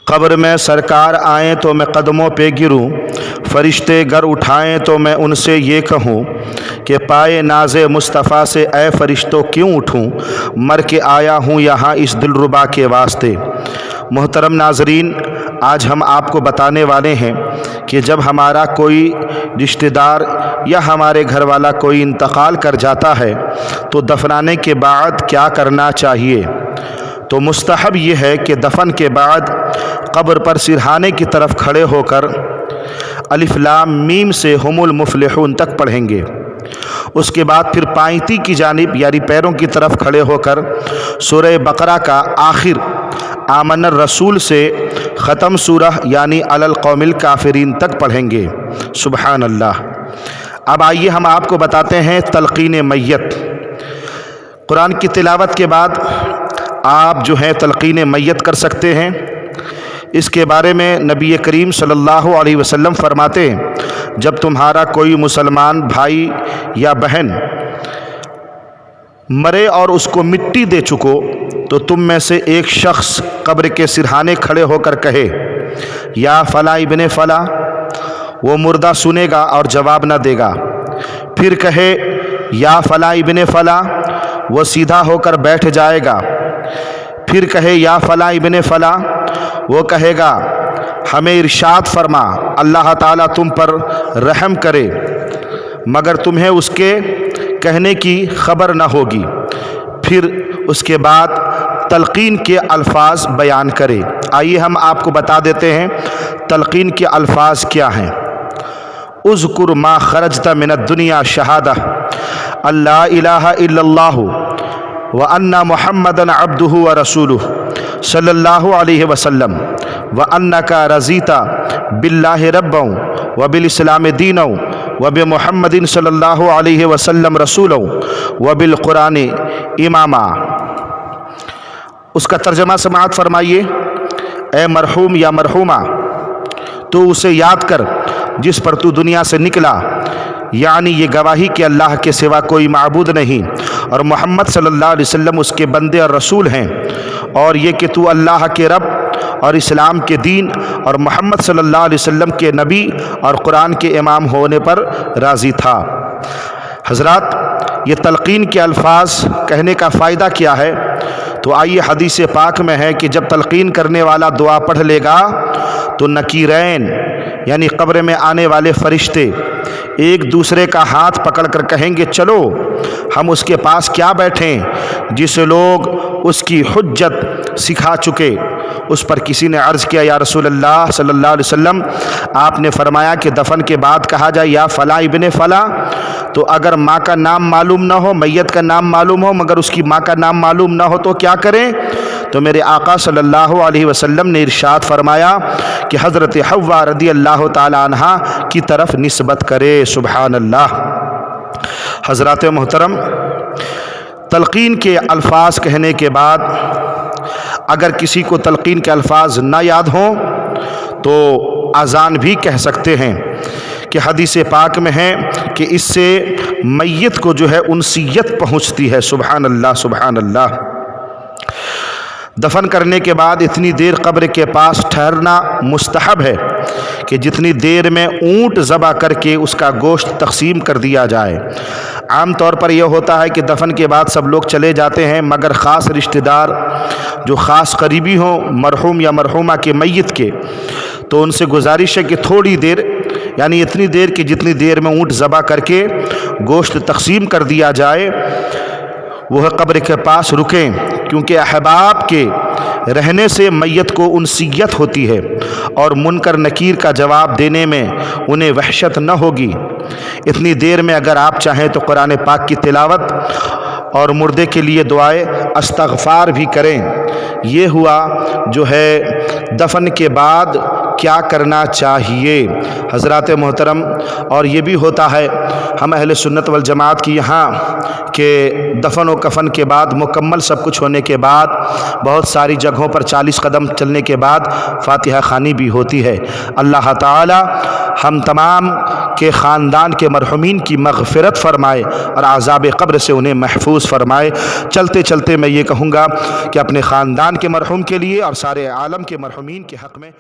कब्र में सरकार आएँ तो मैं कदमों पे गिरूं, फरिश्ते गर उठाएं तो मैं उनसे ये कहूं कि पाए नाज़े मुस्तफ़ा से ऐ फरिश्तों क्यों उठूं, मर के आया हूं यहाँ इस दिलरुबा के वास्ते। मोहतरम नाजरीन, आज हम आपको बताने वाले हैं कि जब हमारा कोई रिश्तेदार या हमारे घर वाला कोई इंतकाल कर जाता है तो दफनाने के बाद क्या करना चाहिए। तो मुस्तहब ये है कि दफन के बाद कब्र पर सिरहाने की तरफ खड़े होकर अलिफ लाम मीम से हुमुल मुफलिहून तक पढ़ेंगे। उसके बाद फिर पायती की जानिब यानी पैरों की तरफ खड़े होकर सूरह बकरा का आखिर आमनर रसूल से ख़त्म सूरह यानी अलल कौमिल काफिरीन तक पढ़ेंगे। सुबहान अल्लाह। अब आइए हम आपको बताते हैं तलक़ीन मैयत। कुरान की तिलावत के बाद आप जो है तलक़ीन मैयत कर सकते हैं। इसके बारे में नबी करीम सल्लल्लाहु अलैहि वसल्लम फरमाते हैं, जब तुम्हारा कोई मुसलमान भाई या बहन मरे और उसको मिट्टी दे चुको तो तुम में से एक शख्स कब्र के सिरहाने खड़े होकर कहे या फ़ला इब्ने फ़ला, वो मुर्दा सुनेगा और जवाब न देगा। फिर कहे या फ़ला इब्ने फ़ला, वो सीधा होकर बैठ जाएगा। फिर कहे या फ़ला इब्ने फ़ला, वो कहेगा हमें इरशाद फरमा, अल्लाह ताला तुम पर रहम करे, मगर तुम्हें उसके कहने की खबर न होगी। फिर उसके बाद तलक़ीन के अल्फाज बयान करे। आइए हम आपको बता देते हैं तलक़ीन के अल्फाज क्या हैं। उज़कुर मा खरजता मिनद दुनिया शहादा अल्ला इलाहा इल्लल्लाहु व अन्ना मुहम्मदन अब्दुहु व रसूलुहु सल्लल्लाहु अलैहि वसल्लम व अन्नका रज़ीता बिल्लाहि रब्बन व बिल इस्लाम दीनन व बि मुहम्मदिन सल्लल्लाहु अलैहि वसल्लम रसूलन व बिल कुरान इमामा। उसका तर्जमा समाअत फरमाइए। ए मरहूम या मरहूमा, तो उसे याद कर जिस पर तू दुनिया से निकला, यानी ये गवाही कि अल्लाह के सिवा कोई माबूद नहीं और मोहम्मद सल्लल्लाहु अलैहि वसल्लम उसके बंदे और रसूल हैं, और ये कि तू अल्लाह के रब और इस्लाम के दीन और मोहम्मद सल्लल्लाहु अलैहि वसल्लम के नबी और कुरान के इमाम होने पर राज़ी था। हज़रात, ये तलक़ीन के अल्फाज कहने का फ़ायदा क्या है? तो आइए, हदीस पाक में है कि जब तलक़ीन करने वाला दुआ पढ़ लेगा तो नकीरैन यानी कब्र में आने वाले फ़रिश्ते एक दूसरे का हाथ पकड़कर कहेंगे, चलो हम उसके पास क्या बैठें जिसे लोग उसकी हुज्जत सिखा चुके। उस पर किसी ने अर्ज़ किया, या रसूल अल्लाह सल्लल्लाहु अलैहि वसल्लम, आपने फरमाया कि दफन के बाद कहा जाए या फ़ला इब्ने फ़ला, तो अगर माँ का नाम मालूम ना हो, मैयत का नाम मालूम हो मगर उसकी माँ का नाम मालूम ना हो तो क्या करें? तो मेरे आका सल्लल्लाहु अलैहि वसल्लम ने इरशाद फरमाया कि हज़रत हव्वा रदी अल्लाह ताला अन्हा की तरफ निस्बत करे। सुबहान अल्लाह। हज़रात मोहतरम, तलक़ीन के अल्फाज कहने के बाद अगर किसी को तलक़ीन के अल्फाज ना याद हों तो अज़ान भी कह सकते हैं कि हदीस पाक में है कि इससे मैयत को जो है उनसियत पहुँचती है। सुबहान अल्लाह, सुबहान अल्लाह। दफन करने के बाद इतनी देर कब्र के पास ठहरना मुस्तहब है कि जितनी देर में ऊँट ज़बा करके उसका गोश्त तक़सीम कर दिया जाए। आम तौर पर यह होता है कि दफन के बाद सब लोग चले जाते हैं, मगर ख़ास रिश्तेदार जो ख़ास करीबी हों मरहूम या मरहूमा के मैयत के, तो उनसे गुजारिश है कि थोड़ी देर यानी इतनी देर कि जितनी देर में ऊँट ज़बा करके गोश्त तक़सीम कर दिया जाए वह कब्र के पास रुकें, क्योंकि अहबाब के रहने से मैयत को उनसियत होती है और मुनकर नकीर का जवाब देने में उन्हें वहशत न होगी। इतनी देर में अगर आप चाहें तो कुरान पाक की तिलावत और मुर्दे के लिए दुआए इस्तग़फ़ार भी करें। ये हुआ जो है दफन के बाद کیا کرنا چاہیے؟ حضرات محترم، اور یہ بھی ہوتا ہے ہم اہل سنت والجماعت کی یہاں کہ دفن و کفن کے بعد مکمل سب کچھ ہونے کے بعد بہت ساری جگہوں پر 40 قدم چلنے کے بعد فاتحہ خوانی بھی ہوتی ہے۔ اللہ تعالی ہم تمام کے خاندان کے مرحومین کی مغفرت فرمائے اور عذاب قبر سے انہیں محفوظ فرمائے۔ چلتے چلتے میں یہ کہوں گا کہ اپنے خاندان کے مرحوم کے لیے اور سارے عالم کے مرحومین کے حق میں